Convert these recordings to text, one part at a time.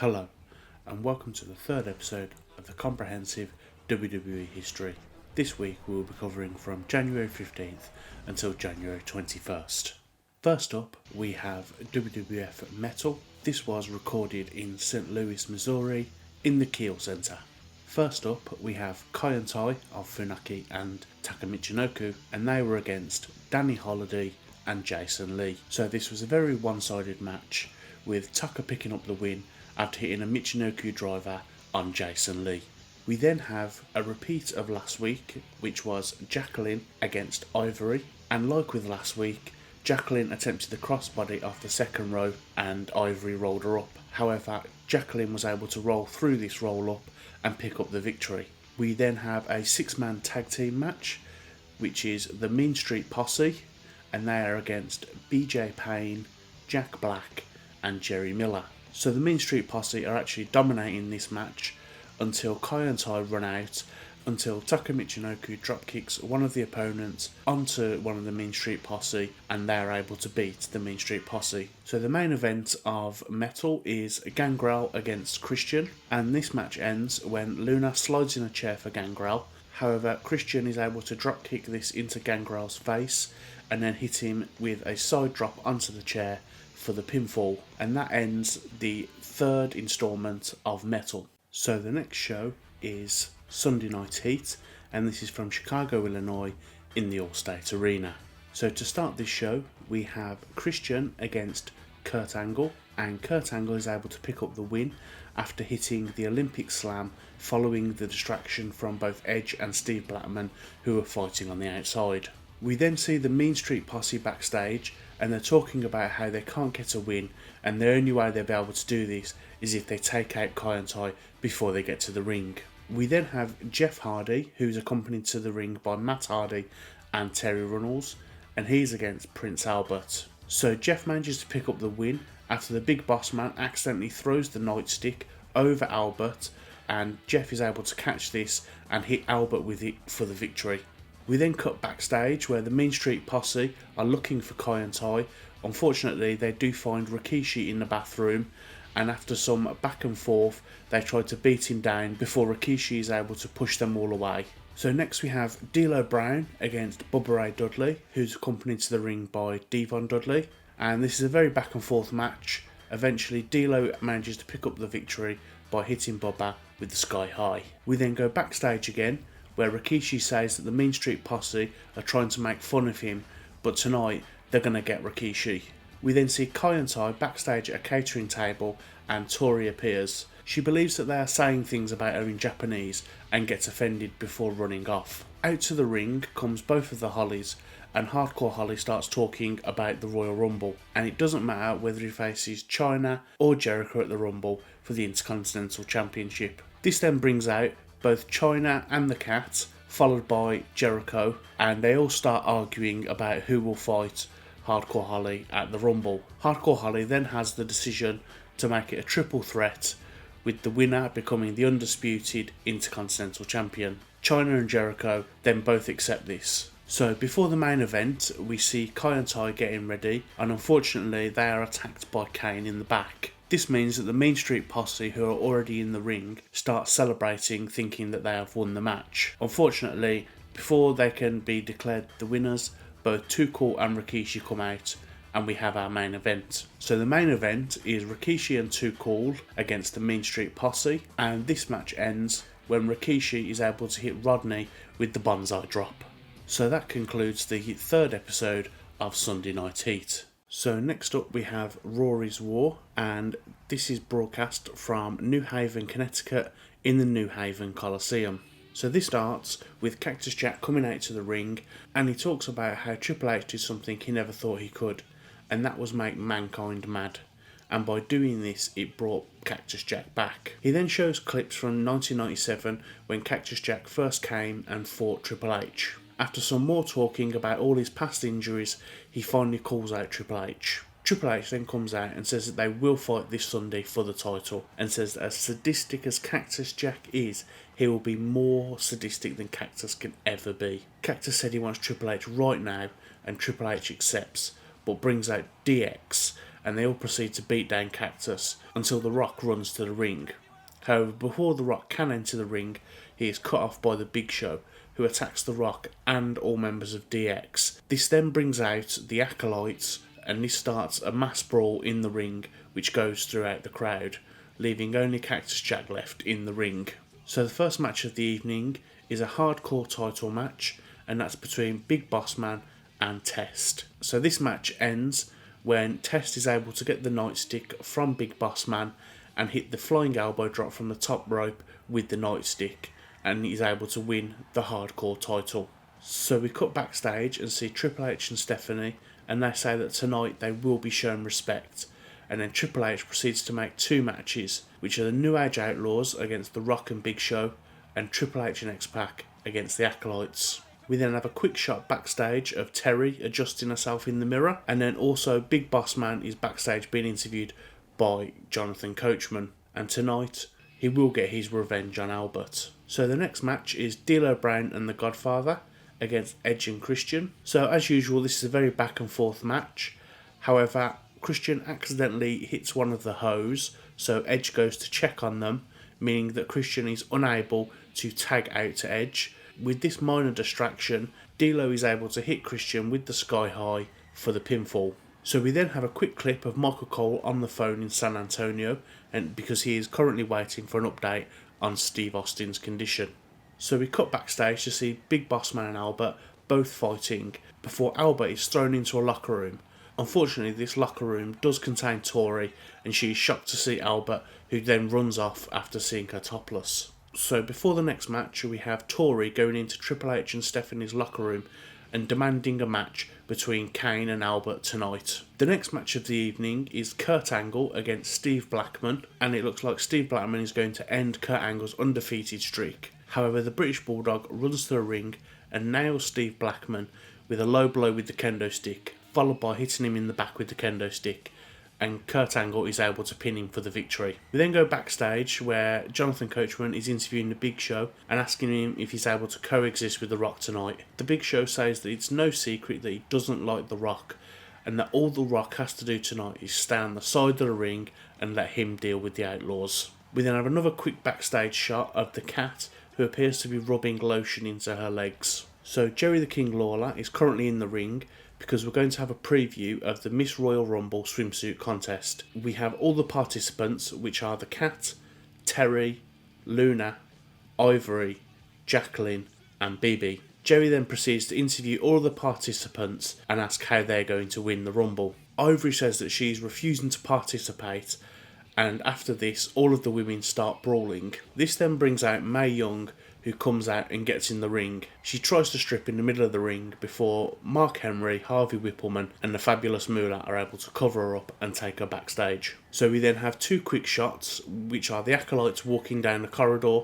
Hello, and welcome to the third episode of the comprehensive WWE history. This week we will be covering from January 15th until January 21st. First up, we have WWF Metal. This was recorded in St. Louis, Missouri, in the Kiel Center. First up, we have Kai and Tai of Funaki and Taka Michinoku, and they were against Danny Holiday and Jason Lee. So this was a very one-sided match, with Taka picking up the win after hitting a Michinoku driver on Jason Lee. We then have a repeat of last week, which was Jacqueline against Ivory, and like with last week, Jacqueline attempted the crossbody off the second row and Ivory rolled her up. However, Jacqueline was able to roll through this roll up and pick up the victory. We then have a 6-man tag team match, which is the Mean Street Posse, and they are against BJ Payne, Jack Black and Jerry Miller. So the Mean Street Posse are actually dominating this match until Kai and Tai run out, until Taka Michinoku dropkicks one of the opponents onto one of the Mean Street Posse and they're able to beat the Mean Street Posse. So the main event of Metal is Gangrel against Christian, and this match ends when Luna slides in a chair for Gangrel. However, Christian is able to dropkick this into Gangrel's face and then hit him with a side drop onto the chair for the pinfall, and that ends the third instalment of Metal. So the next show is Sunday Night Heat, and this is from Chicago, Illinois, in the Allstate Arena. So to start this show, we have Christian against Kurt Angle, and Kurt Angle is able to pick up the win after hitting the Olympic Slam following the distraction from both Edge and Steve Blackman, who were fighting on the outside. We then see the Mean Street Posse backstage, and they're talking about how they can't get a win, and the only way they'll be able to do this is if they take out Kai and Tai before they get to the ring. We then have Jeff Hardy, who's accompanied to the ring by Matt Hardy and Terry Runnels, and he's against Prince Albert. So Jeff manages to pick up the win after the Big Boss Man accidentally throws the nightstick over Albert, and Jeff is able to catch this and hit Albert with it for the victory. We then cut backstage where the Mean Street Posse are looking for Kai and Tai. Unfortunately, they do find Rikishi in the bathroom, and after some back and forth, they try to beat him down before Rikishi is able to push them all away. So next we have D'Lo Brown against Bubba Ray Dudley, who's accompanied to the ring by Devon Dudley, and this is a very back and forth match. Eventually, D'Lo manages to pick up the victory by hitting Bubba with the Sky High. We then go backstage again, where Rikishi says that the Mean Street Posse are trying to make fun of him, but tonight they're going to get Rikishi. We then see Kai and Tai backstage at a catering table, and Tori appears. She believes that they are saying things about her in Japanese and gets offended before running off. Out to the ring comes both of the Hollies, and Hardcore Holly starts talking about the Royal Rumble, and it doesn't matter whether he faces China or Jericho at the Rumble for the Intercontinental Championship. This then brings out both China and the Cat, followed by Jericho, and they all start arguing about who will fight Hardcore Holly at the Rumble. Hardcore Holly then has the decision to make it a triple threat, with the winner becoming the undisputed Intercontinental Champion. China and Jericho then both accept this. So before the main event, we see Kai and Tai getting ready, and unfortunately they are attacked by Kane in the back. This means that the Mean Street Posse, who are already in the ring, start celebrating, thinking that they have won the match. Unfortunately, before they can be declared the winners, both Too Cool and Rikishi come out, and we have our main event. So the main event is Rikishi and Too Cool against the Mean Street Posse, and this match ends when Rikishi is able to hit Rodney with the Bonsai Drop. So that concludes the third episode of Sunday Night Heat. So next up we have Rory's War, and this is broadcast from New Haven, Connecticut, in the New Haven Coliseum. So this starts with Cactus Jack coming out to the ring, and he talks about how Triple H did something he never thought he could, and that was make Mankind mad. And by doing this, it brought Cactus Jack back. He then shows clips from 1997 when Cactus Jack first came and fought Triple H. After some more talking about all his past injuries, he finally calls out Triple H. Triple H then comes out and says that they will fight this Sunday for the title, and says that as sadistic as Cactus Jack is, he will be more sadistic than Cactus can ever be. Cactus said he wants Triple H right now, and Triple H accepts, but brings out DX and they all proceed to beat down Cactus until The Rock runs to the ring. However, before The Rock can enter the ring, he is cut off by the Big Show, who attacks The Rock and all members of DX. This then brings out the Acolytes, and this starts a mass brawl in the ring, which goes throughout the crowd, leaving only Cactus Jack left in the ring. So the first match of the evening is a hardcore title match, and that's between Big Boss Man and Test. So this match ends when Test is able to get the nightstick from Big Boss Man and hit the flying elbow drop from the top rope with the nightstick, and he's able to win the hardcore title. So we cut backstage and see Triple H and Stephanie, and they say that tonight they will be shown respect. And then Triple H proceeds to make two matches, which are the New Age Outlaws against The Rock and Big Show, and Triple H and X-Pac against the Acolytes. We then have a quick shot backstage of Terry adjusting herself in the mirror, and then also Big Boss Man is backstage being interviewed by Jonathan Coachman, and tonight he will get his revenge on Albert. So the next match is D'Lo Brown and the Godfather against Edge and Christian. So as usual, this is a very back and forth match. However, Christian accidentally hits one of the hoes, so Edge goes to check on them, meaning that Christian is unable to tag out to Edge. With this minor distraction, D'Lo is able to hit Christian with the Sky High for the pinfall. So we then have a quick clip of Michael Cole on the phone in San Antonio, and because he is currently waiting for an update on Steve Austin's condition. So we cut backstage to see Big Boss Man and Albert both fighting before Albert is thrown into a locker room. Unfortunately, this locker room does contain Tori, and she is shocked to see Albert, who then runs off after seeing her topless. So before the next match, we have Tori going into Triple H and Stephanie's locker room and demanding a match between Kane and Albert tonight. The next match of the evening is Kurt Angle against Steve Blackman, and it looks like Steve Blackman is going to end Kurt Angle's undefeated streak. However, the British Bulldog runs to the ring and nails Steve Blackman with a low blow with the kendo stick, followed by hitting him in the back with the kendo stick, and Kurt Angle is able to pin him for the victory. We then go backstage where Jonathan Coachman is interviewing the Big Show and asking him if he's able to coexist with The Rock tonight. The Big Show says that it's no secret that he doesn't like The Rock, and that all The Rock has to do tonight is stay on the side of the ring and let him deal with the Outlaws. We then have another quick backstage shot of the cat, who appears to be rubbing lotion into her legs. So Jerry the King Lawler is currently in the ring, because we're going to have a preview of the Miss Royal Rumble swimsuit contest. We have all the participants, which are the Cat, Terry, Luna, Ivory, Jacqueline and BB. Jerry then proceeds to interview all of the participants and ask how they're going to win the Rumble. Ivory says that she's refusing to participate, and after this all of the women start brawling. This then brings out Mae Young, who comes out and gets in the ring. She tries to strip in the middle of the ring before Mark Henry, Harvey Whippleman and the Fabulous Moolah are able to cover her up and take her backstage. So we then have two quick shots, which are the Acolytes walking down the corridor,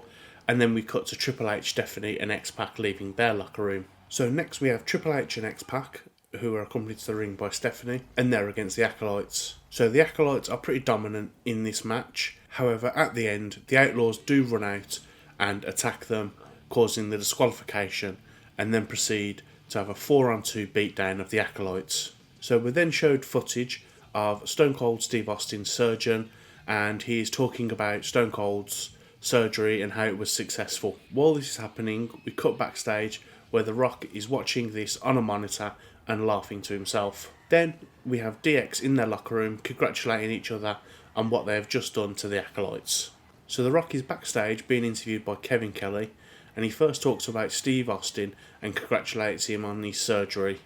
and then we cut to Triple H, Stephanie and X-Pac leaving their locker room. So next we have Triple H and X-Pac, who are accompanied to the ring by Stephanie, and they're against the Acolytes. So the Acolytes are pretty dominant in this match. However, at the end, the Outlaws do run out and attack them, causing the disqualification, and then proceed to have a 4-on-2 beatdown of the Acolytes. So we then showed footage of Stone Cold Steve Austin's surgeon, and he is talking about Stone Cold's surgery and how it was successful. While this is happening, we cut backstage where The Rock is watching this on a monitor and laughing to himself. Then we have DX in their locker room congratulating each other on what they have just done to the Acolytes. So The Rock is backstage being interviewed by Kevin Kelly, and he first talks about Steve Austin and congratulates him on his surgery.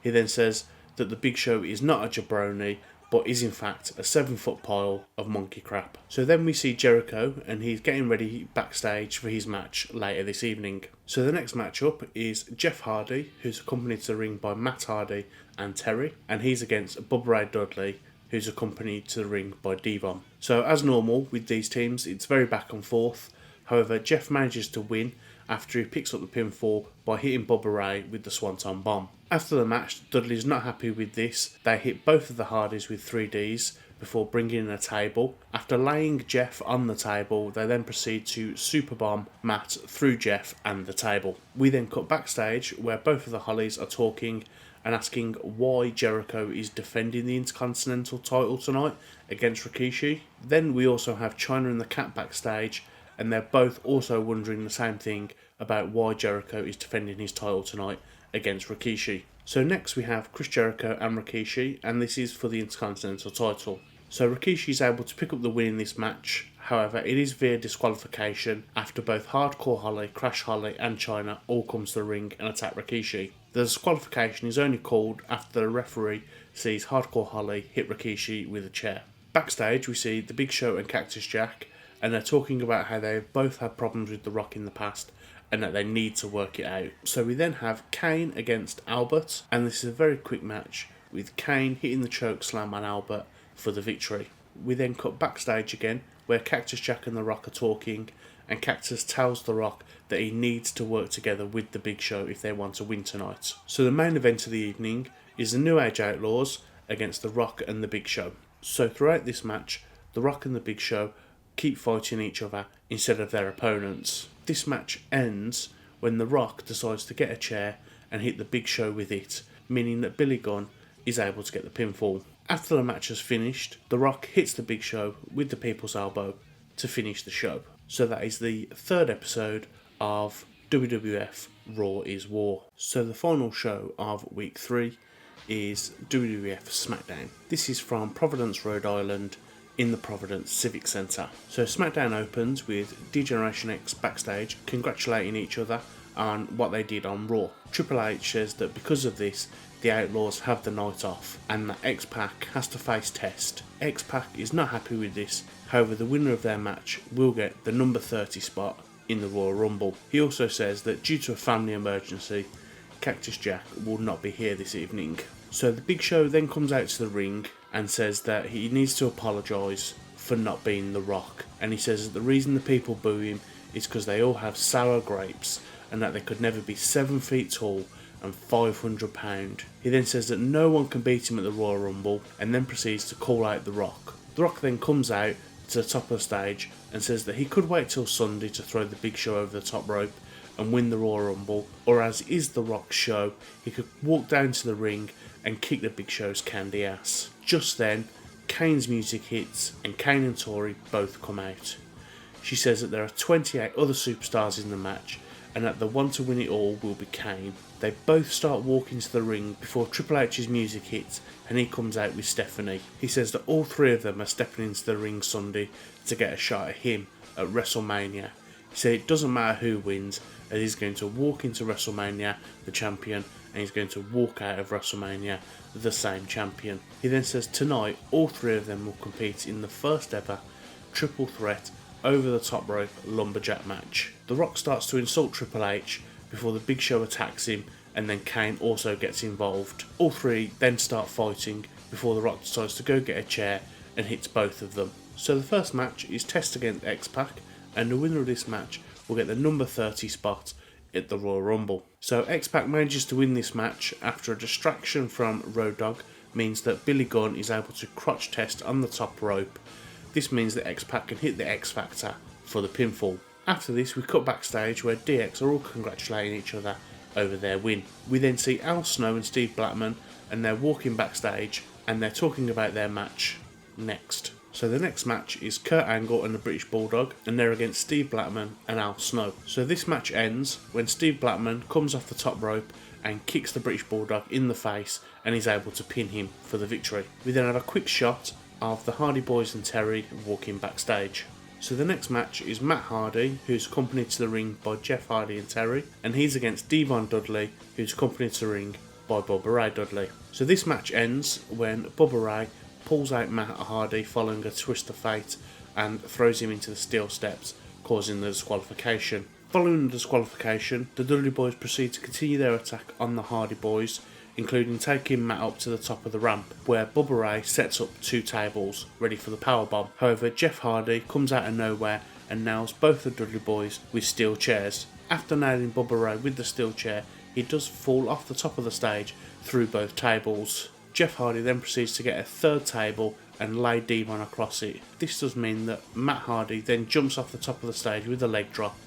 He then says that the Big Show is not a jabroni, but is in fact a 7-foot pile of monkey crap. So then we see Jericho, and he's getting ready backstage for his match later this evening. So the next matchup is Jeff Hardy, who's accompanied to the ring by Matt Hardy and Terry, and he's against Bubba Ray Dudley, who's accompanied to the ring by Devon. So as normal with these teams, it's very back and forth. However, Jeff manages to win after he picks up the pinfall by hitting Bubba Ray with the Swanton Bomb. After the match, Dudley's not happy with this. They hit both of the Hardys with 3Ds before bringing in a table. After laying Jeff on the table, they then proceed to superbomb Matt through Jeff and the table. We then cut backstage where both of the Hollies are talking and asking why Jericho is defending the Intercontinental title tonight against Rikishi. Then we also have China and the Cat backstage, and they're both also wondering the same thing about why Jericho is defending his title tonight against Rikishi. So next we have Chris Jericho and Rikishi, and this is for the Intercontinental title. So Rikishi is able to pick up the win in this match. However, it is via disqualification after both Hardcore Holly, Crash Holly and China all come to the ring and attack Rikishi. The disqualification is only called after the referee sees Hardcore Holly hit Rikishi with a chair. Backstage we see The Big Show and Cactus Jack, and they're talking about how they both had problems with The Rock in the past and that they need to work it out. So we then have Kane against Albert, and this is a very quick match with Kane hitting the choke slam on Albert for the victory. We then cut backstage again where Cactus Jack and The Rock are talking, and Cactus tells The Rock that he needs to work together with The Big Show if they want to win tonight. So the main event of the evening is the New Age Outlaws against The Rock and The Big Show. So throughout this match, The Rock and The Big Show keep fighting each other instead of their opponents. This match ends when The Rock decides to get a chair and hit The Big Show with it, meaning that Billy Gunn is able to get the pinfall. After the match has finished, The Rock hits The Big Show with the People's Elbow to finish the show. So that is the third episode of WWF Raw is War. So the final show of week 3 is WWF SmackDown. This is from Providence, Rhode Island, in the Providence Civic Centre. So SmackDown opens with D-Generation X backstage congratulating each other on what they did on Raw. Triple H says that because of this, the Outlaws have the night off and that X-Pac has to face Test. X-Pac is not happy with this, however the winner of their match will get the number 30 spot in the Royal Rumble. He also says that due to a family emergency, Cactus Jack will not be here this evening. So the Big Show then comes out to the ring and says that he needs to apologise for not being The Rock, and he says that the reason the people boo him is because they all have sour grapes and that they could never be 7 feet tall and 500 pounds. He then says that no one can beat him at the Royal Rumble and then proceeds to call out The Rock. The Rock then comes out to the top of the stage and says that he could wait till Sunday to throw the Big Show over the top rope and win the Royal Rumble, or as is The Rock's show, he could walk down to the ring and kick the Big Show's candy ass. Just then, Kane's music hits and Kane and Tori both come out. She says that there are 28 other superstars in the match and that the one to win it all will be Kane. They both start walking to the ring before Triple H's music hits and he comes out with Stephanie. He says that all three of them are stepping into the ring Sunday to get a shot at him at WrestleMania. He said it doesn't matter who wins, as he's going to walk into WrestleMania the champion and he's going to walk out of WrestleMania the same champion. He then says tonight all three of them will compete in the first ever triple threat over the top rope lumberjack match. The Rock starts to insult Triple H before the Big Show attacks him, and then Kane also gets involved. All three then start fighting before The Rock decides to go get a chair and hits both of them. So the first match is Test against X-Pac, and the winner of this match will get the number 30 spot at the Royal Rumble. So X-Pac manages to win this match after a distraction from Road Dogg means that Billy Gunn is able to crotch Test on the top rope. This means that X-Pac can hit the X Factor for the pinfall. After this, we cut backstage where DX are all congratulating each other over their win. We then see Al Snow and Steve Blackman, and they're walking backstage and they're talking about their match next. So the next match is Kurt Angle and the British Bulldog, and they're against Steve Blackman and Al Snow. So this match ends when Steve Blackman comes off the top rope and kicks the British Bulldog in the face and is able to pin him for the victory. We then have a quick shot of the Hardy Boys and Terry walking backstage. So the next match is Matt Hardy, who's accompanied to the ring by Jeff Hardy and Terry, and he's against Devon Dudley, who's accompanied to the ring by Bubba Ray Dudley. So this match ends when Bubba Ray pulls out Matt Hardy following a twist of fate and throws him into the steel steps, causing the disqualification. Following the disqualification, the Dudley Boys proceed to continue their attack on the Hardy Boys, including taking Matt up to the top of the ramp, where Bubba Ray sets up 2 tables ready for the powerbomb. However, Jeff Hardy comes out of nowhere and nails both the Dudley Boys with steel chairs. After nailing Bubba Ray with the steel chair, he does fall off the top of the stage through both tables. Jeff Hardy then proceeds to get a 3rd table and lay Devon across it. This does mean that Matt Hardy then jumps off the top of the stage with a leg drop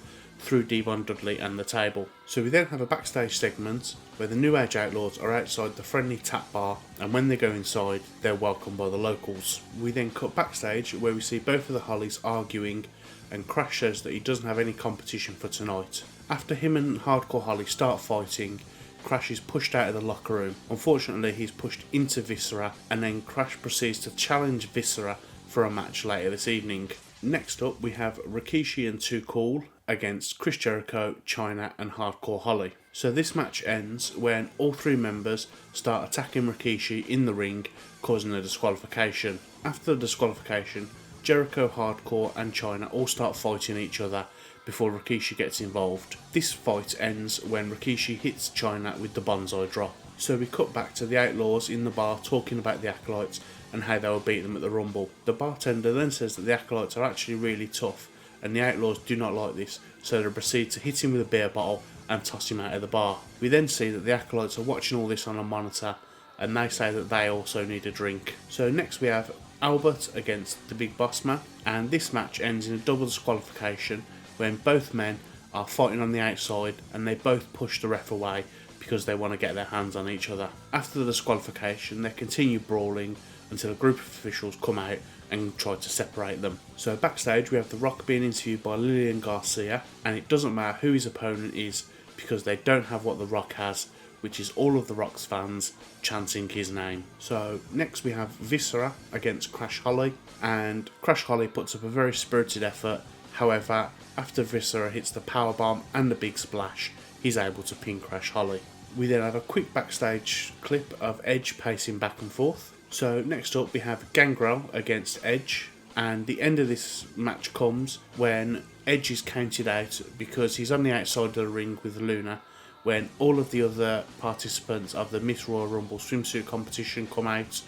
through Devon Dudley and the table. So we then have a backstage segment where the New Age Outlaws are outside the friendly tap bar, and when they go inside, they're welcomed by the locals. We then cut backstage where we see both of the Hollys arguing, and Crash says that he doesn't have any competition for tonight. After him and Hardcore Holly start fighting, Crash is pushed out of the locker room. Unfortunately, he's pushed into Viscera, and then Crash proceeds to challenge Viscera for a match later this evening. Next up, we have Rikishi and Too Cool against Chris Jericho, Chyna and Hardcore Holly. So this match ends when all three members start attacking Rikishi in the ring, causing a disqualification. After the disqualification, Jericho, Hardcore and Chyna all start fighting each other before Rikishi gets involved. This fight ends when Rikishi hits Chyna with the bonsai drop. So we cut back to the Outlaws in the bar talking about the Acolytes and how they will beat them at the Rumble. The bartender then says that the Acolytes are actually really tough and the Outlaws do not like this, so they proceed to hit him with a beer bottle and toss him out of the bar. We then see that the Acolytes are watching all this on a monitor and they say that they also need a drink. So next we have Albert against the Big Boss Man, and this match ends in a double disqualification when both men are fighting on the outside and they both push the ref away because they want to get their hands on each other. After the disqualification, they continue brawling until a group of officials come out and try to separate them. So backstage we have The Rock being interviewed by Lillian Garcia, and it doesn't matter who his opponent is because they don't have what The Rock has, which is all of The Rock's fans chanting his name. So next we have Viscera against Crash Holly, and Crash Holly puts up a very spirited effort. However, after Viscera hits the powerbomb and the big splash, he's able to pin Crash Holly. We then have a quick backstage clip of Edge pacing back and forth. So next up we have Gangrel against Edge, and the end of this match comes when Edge is counted out because he's on the outside of the ring with Luna when all of the other participants of the Miss Royal Rumble swimsuit competition come out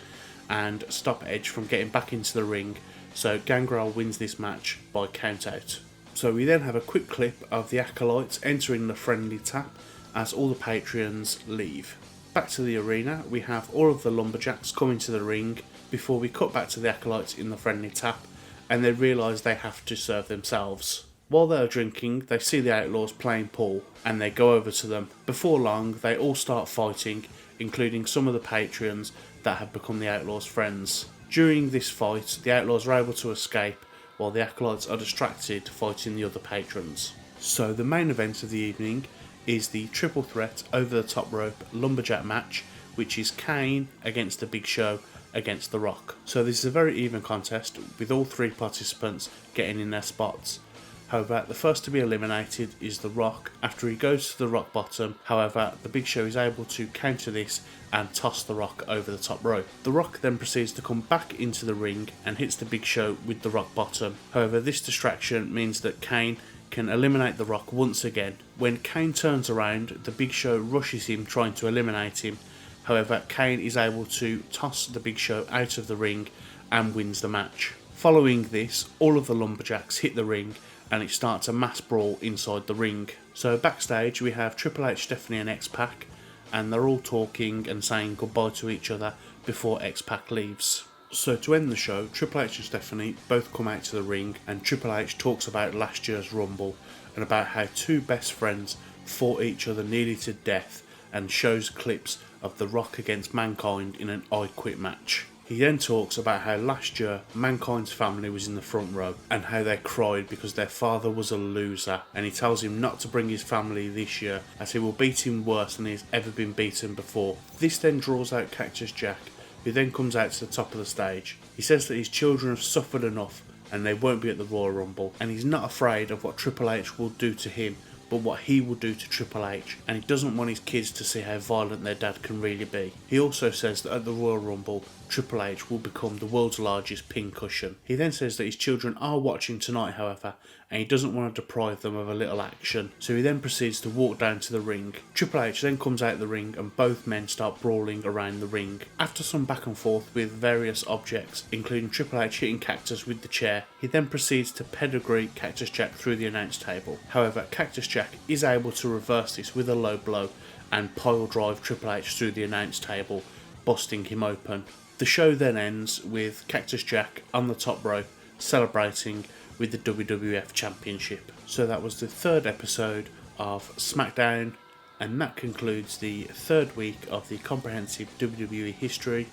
and stop Edge from getting back into the ring. So Gangrel wins this match by count out. So we then have a quick clip of the Acolytes entering the friendly tap as all the Patreons leave. Back to the arena, we have all of the Lumberjacks coming to the ring before we cut back to the Acolytes in the friendly tap, and they realise they have to serve themselves. While they are drinking, they see the Outlaws playing pool and they go over to them. Before long, they all start fighting, including some of the Patreons that have become the Outlaws' friends. During this fight, the Outlaws are able to escape while the Acolytes are distracted fighting the other patrons. So the main event of the evening is the triple threat over the top rope lumberjack match, which is Kane against the Big Show against The Rock. So this is a very even contest with all three participants getting in their spots. However, the first to be eliminated is The Rock after he goes to the rock bottom. However, the Big Show is able to counter this and toss The Rock over the top rope. The Rock then proceeds to come back into the ring and hits the Big Show with the rock bottom. However, this distraction means that Kane can eliminate The Rock once again. When Kane turns around, the Big Show rushes him trying to eliminate him. However, Kane is able to toss the Big Show out of the ring and wins the match. Following this, all of the Lumberjacks hit the ring and it starts a mass brawl inside the ring. So backstage we have Triple H, Stephanie and X-Pac, and they're all talking and saying goodbye to each other before X-Pac leaves. So to end the show, Triple H and Stephanie both come out to the ring and Triple H talks about last year's Rumble and about how two best friends fought each other nearly to death, and shows clips of The Rock against Mankind in an I Quit match. He then talks about how last year Mankind's family was in the front row and how they cried because their father was a loser, and he tells him not to bring his family this year as he will beat him worse than he has ever been beaten before. This then draws out Cactus Jack, who then comes out to the top of the stage. He says that his children have suffered enough and they won't be at the Royal Rumble, and he's not afraid of what Triple H will do to him, but what he will do to Triple H, and he doesn't want his kids to see how violent their dad can really be. He also says that at the Royal Rumble, Triple H will become the world's largest pincushion. He then says that his children are watching tonight, however, and he doesn't want to deprive them of a little action, so he then proceeds to walk down to the ring. Triple H then comes out the ring and both men start brawling around the ring. After some back and forth with various objects, including Triple H hitting Cactus with the chair, he then proceeds to pedigree Cactus Jack through the announce table. However, Cactus Jack is able to reverse this with a low blow and pile drive Triple H through the announce table, busting him open. The show then ends with Cactus Jack on the top rope celebrating with the WWF Championship. So that was the third episode of SmackDown, and that concludes the third week of the comprehensive WWE history,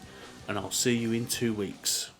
and I'll see you in 2 weeks.